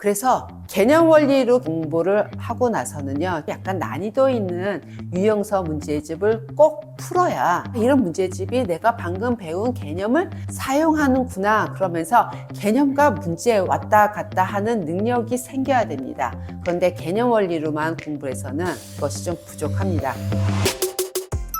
그래서 개념 원리로 공부를 하고 나서는요, 약간 난이도 있는 유형서 문제집을 꼭 풀어야 이런 문제집이 내가 방금 배운 개념을 사용하는구나 그러면서 개념과 문제 왔다 갔다 하는 능력이 생겨야 됩니다. 그런데 개념 원리로만 공부해서는 그것이 좀 부족합니다.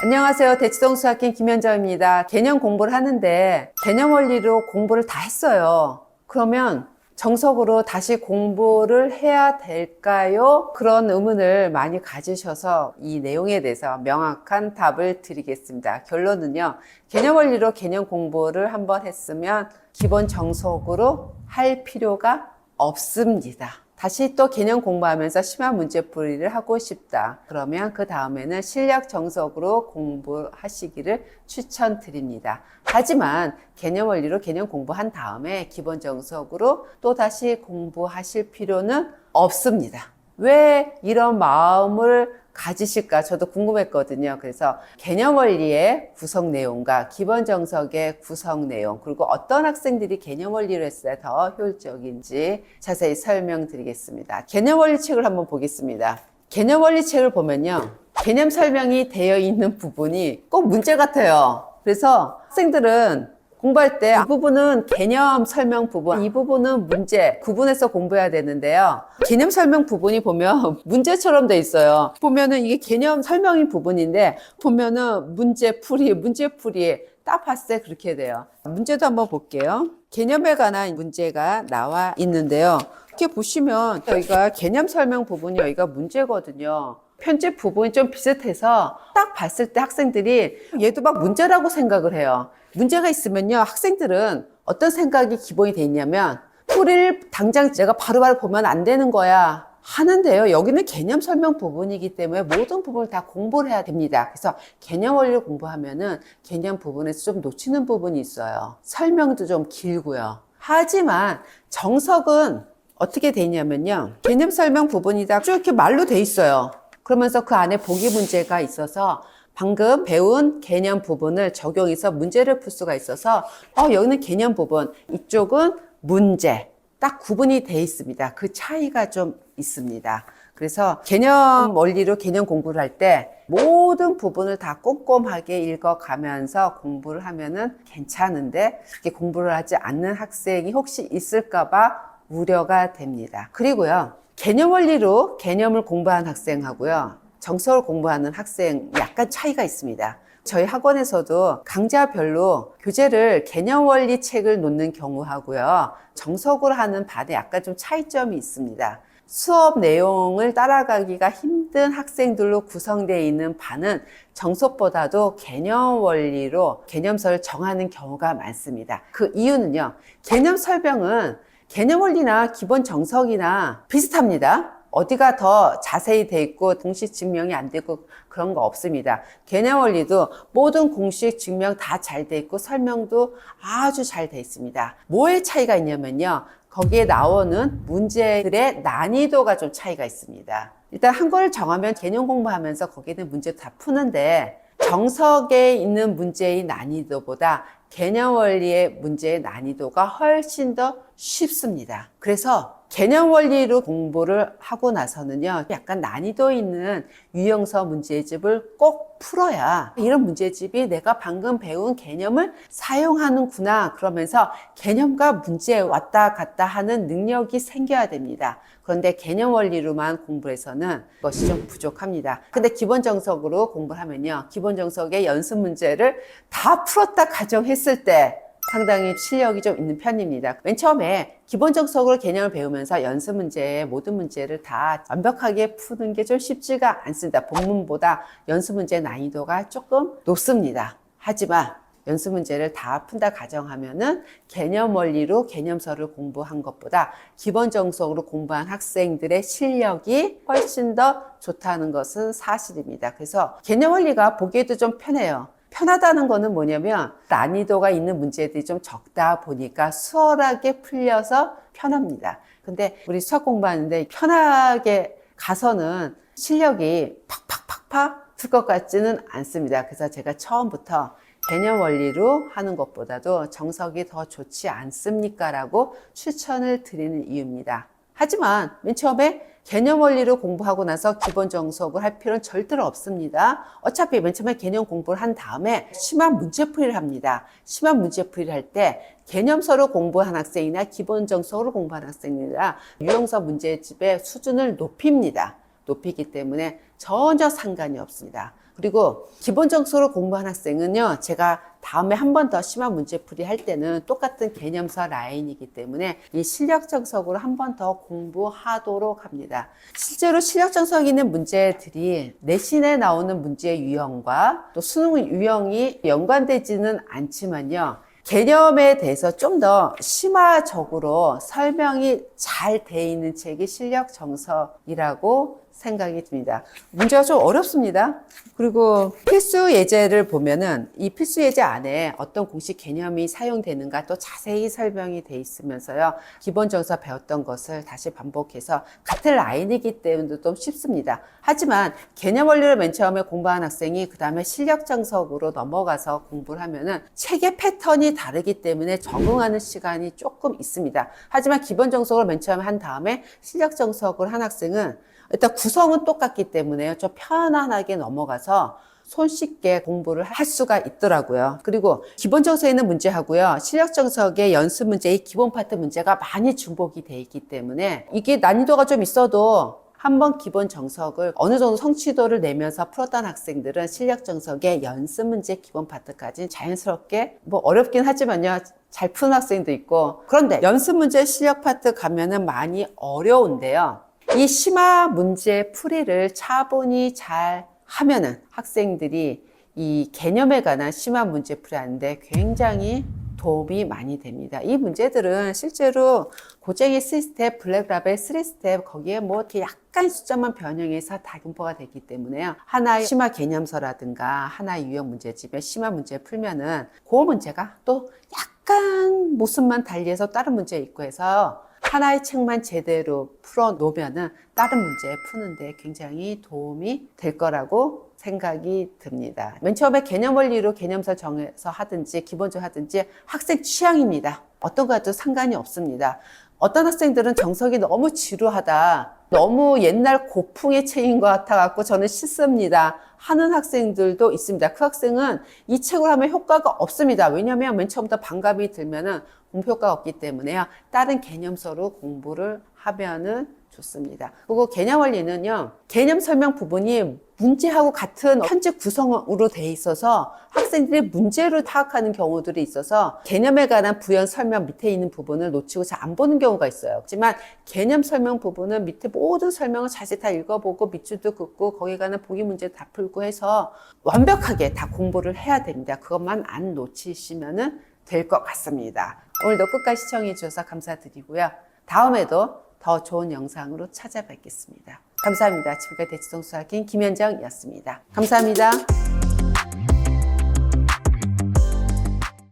안녕하세요. 대치동 수학인 김현정입니다. 개념 공부를 하는데 개념 원리로 공부를 다 했어요. 그러면 정석으로 다시 공부를 해야 될까요? 그런 의문을 많이 가지셔서 이 내용에 대해서 명확한 답을 드리겠습니다. 결론은요, 개념 원리로 개념 공부를 한번 했으면 기본 정석으로 할 필요가 없습니다. 다시 또 개념 공부하면서 심화 문제풀이를 하고 싶다. 그러면 그 다음에는 실력 정석으로 공부하시기를 추천드립니다. 하지만 개념 원리로 개념 공부한 다음에 기본 정석으로 또 다시 공부하실 필요는 없습니다. 왜 이런 마음을 가지실까 저도 궁금했거든요. 그래서 개념 원리의 구성 내용과 기본 정석의 구성 내용, 그리고 어떤 학생들이 개념 원리로 했을 때 더 효율적인지 자세히 설명드리겠습니다. 개념 원리 책을 한번 보겠습니다. 개념 원리 책을 보면요, 개념 설명이 되어 있는 부분이 꼭 문제 같아요. 그래서 학생들은 공부할 때 이 부분은 개념 설명 부분, 이 부분은 문제 구분해서 공부해야 되는데요. 개념 설명 부분이 보면 문제처럼 돼 있어요. 보면은 이게 개념 설명인 부분인데 보면은 문제풀이 딱 봤을 때 그렇게 돼요. 문제도 한번 볼게요. 개념에 관한 문제가 나와 있는데요. 이렇게 보시면 여기가 개념 설명 부분이 여기가 문제거든요. 편집 부분이 좀 비슷해서 딱 봤을 때 학생들이 얘도 막 문제라고 생각을 해요. 문제가 있으면요, 학생들은 어떤 생각이 기본이 돼 있냐면 풀이를 당장 내가 바로바로 보면 안 되는 거야 하는데요, 여기는 개념 설명 부분이기 때문에 모든 부분을 다 공부를 해야 됩니다. 그래서 개념 원리를 공부하면은 개념 부분에서 좀 놓치는 부분이 있어요. 설명도 좀 길고요. 하지만 정석은 어떻게 돼 있냐면요, 개념 설명 부분이다 쭉 이렇게 말로 돼 있어요. 그러면서 그 안에 보기 문제가 있어서 방금 배운 개념 부분을 적용해서 문제를 풀 수가 있어서 여기는 개념 부분, 이쪽은 문제, 딱 구분이 돼 있습니다. 그 차이가 좀 있습니다. 그래서 개념 원리로 개념 공부를 할 때 모든 부분을 다 꼼꼼하게 읽어가면서 공부를 하면은 괜찮은데, 그렇게 공부를 하지 않는 학생이 혹시 있을까봐 우려가 됩니다. 그리고요, 개념 원리로 개념을 공부한 학생하고요, 정석을 공부하는 학생 약간 차이가 있습니다. 저희 학원에서도 강좌별로 교재를 개념 원리 책을 놓는 경우하고요, 정석으로 하는 반에 약간 좀 차이점이 있습니다. 수업 내용을 따라가기가 힘든 학생들로 구성되어 있는 반은 정석보다도 개념 원리로 개념서를 정하는 경우가 많습니다. 그 이유는요, 개념 설명은 개념 원리나 기본 정석이나 비슷합니다. 어디가 더 자세히 돼 있고 공식 증명이 안 되고 그런 거 없습니다. 개념 원리도 모든 공식 증명 다 잘 돼 있고 설명도 아주 잘 돼 있습니다. 뭐의 차이가 있냐면요, 거기에 나오는 문제들의 난이도가 좀 차이가 있습니다. 일단 한 거를 정하면 개념 공부하면서 거기는 문제 다 푸는데, 정석에 있는 문제의 난이도보다 개념 원리의 문제의 난이도가 훨씬 더 쉽습니다. 그래서 개념 원리로 공부를 하고 나서는요, 약간 난이도 있는 유형서 문제집을 꼭 풀어야 이런 문제집이 내가 방금 배운 개념을 사용하는구나 그러면서 개념과 문제 왔다 갔다 하는 능력이 생겨야 됩니다. 그런데 개념 원리로만 공부해서는 그것이 좀 부족합니다. 근데 기본 정석으로 공부를 하면요, 기본 정석의 연습 문제를 다 풀었다 가정했을 때 상당히 실력이 좀 있는 편입니다. 맨 처음에 기본 정석으로 개념을 배우면서 연습 문제의 모든 문제를 다 완벽하게 푸는 게 좀 쉽지가 않습니다. 본문보다 연습 문제의 난이도가 조금 높습니다. 하지만 연습 문제를 다 푼다 가정하면은 개념 원리로 개념서를 공부한 것보다 기본 정석으로 공부한 학생들의 실력이 훨씬 더 좋다는 것은 사실입니다. 그래서 개념 원리가 보기에도 좀 편해요. 편하다는 거는 뭐냐면 난이도가 있는 문제들이 좀 적다 보니까 수월하게 풀려서 편합니다. 근데 우리 수학 공부하는데 편하게 가서는 실력이 팍팍팍팍 들 것 같지는 않습니다. 그래서 제가 처음부터 개념 원리로 하는 것보다도 정석이 더 좋지 않습니까? 라고 추천을 드리는 이유입니다. 하지만 맨 처음에 개념 원리를 공부하고 나서 기본 정석을 할 필요는 절대로 없습니다. 어차피 맨 처음에 개념 공부를 한 다음에 심한 문제풀이를 합니다. 심한 문제풀이를 할 때 개념서를 공부한 학생이나 기본 정석으로 공부한 학생이나 유형서 문제집의 수준을 높입니다. 높이기 때문에 전혀 상관이 없습니다. 그리고 기본 정석으로 공부한 학생은요, 제가 다음에 한 번 더 심한 문제풀이 할 때는 똑같은 개념서 라인이기 때문에 이 실력 정석으로 한 번 더 공부하도록 합니다. 실제로 실력 정석 있는 문제들이 내신에 나오는 문제의 유형과 또 수능 유형이 연관되지는 않지만요, 개념에 대해서 좀 더 심화적으로 설명이 잘 돼 있는 책이 실력 정석이라고 생각이 듭니다. 문제가 좀 어렵습니다. 그리고 필수 예제를 보면은 이 필수 예제 안에 어떤 공식 개념이 사용되는가 또 자세히 설명이 돼 있으면서요, 기본 정석 배웠던 것을 다시 반복해서 같은 라인이기 때문에 좀 쉽습니다. 하지만 개념 원리를 맨 처음에 공부한 학생이 그 다음에 실력 정석으로 넘어가서 공부를 하면은 책의 패턴이 다르기 때문에 적응하는 시간이 조금 있습니다. 하지만 기본 정석을 맨 처음에 한 다음에 실력 정석을 한 학생은 일단 구성은 똑같기 때문에 좀 편안하게 넘어가서 손쉽게 공부를 할 수가 있더라고요. 그리고 기본 정석에 있는 문제하고요, 실력 정석의 연습 문제의 기본 파트 문제가 많이 중복이 돼 있기 때문에 이게 난이도가 좀 있어도 한번 기본 정석을 어느 정도 성취도를 내면서 풀었던 학생들은 실력 정석의 연습 문제 기본 파트까지 자연스럽게, 뭐 어렵긴 하지만요, 잘 푸는 학생도 있고. 그런데 연습 문제 실력 파트 가면은 많이 어려운데요, 이 심화 문제 풀이를 차분히 잘 하면은 학생들이 이 개념에 관한 심화 문제 풀이 하는데 굉장히 도움이 많이 됩니다. 이 문제들은 실제로 고쟁이 3스텝, 블랙라벨 3스텝, 거기에 뭐 이렇게 약간 숫자만 변형해서 다 분포가 되기 때문에요, 하나의 심화 개념서라든가 하나의 유형 문제집에 심화 문제 풀면은 그 문제가 또 약간 모습만 달리해서 다른 문제 있고 해서 하나의 책만 제대로 풀어 놓으면은 다른 문제 푸는데 굉장히 도움이 될 거라고 생각이 듭니다. 맨 처음에 개념 원리로 개념서 정해서 하든지 기본적으로 하든지 학생 취향입니다. 어떤 것도 상관이 없습니다. 어떤 학생들은 정석이 너무 지루하다, 너무 옛날 고풍의 책인 것 같아갖고 저는 싫습니다 하는 학생들도 있습니다. 그 학생은 이 책을 하면 효과가 없습니다. 왜냐하면 맨 처음부터 반감이 들면은 공부 효과가 없기 때문에요, 다른 개념서로 공부를 하면은 좋습니다. 그리고 개념 원리는요, 개념 설명 부분이 문제하고 같은 편집 구성으로 돼 있어서 학생들이 문제를 파악하는 경우들이 있어서 개념에 관한 부연 설명 밑에 있는 부분을 놓치고 잘 안 보는 경우가 있어요. 하지만 개념 설명 부분은 밑에 모든 설명을 자세히 다 읽어보고 밑줄도 긋고 거기에 관한 보기 문제 다 풀고 해서 완벽하게 다 공부를 해야 됩니다. 그것만 안 놓치시면 될 것 같습니다. 오늘도 끝까지 시청해 주셔서 감사드리고요, 다음에도 더 좋은 영상으로 찾아뵙겠습니다. 감사합니다. 지금까지 대치동수학인 김현정이었습니다. 감사합니다.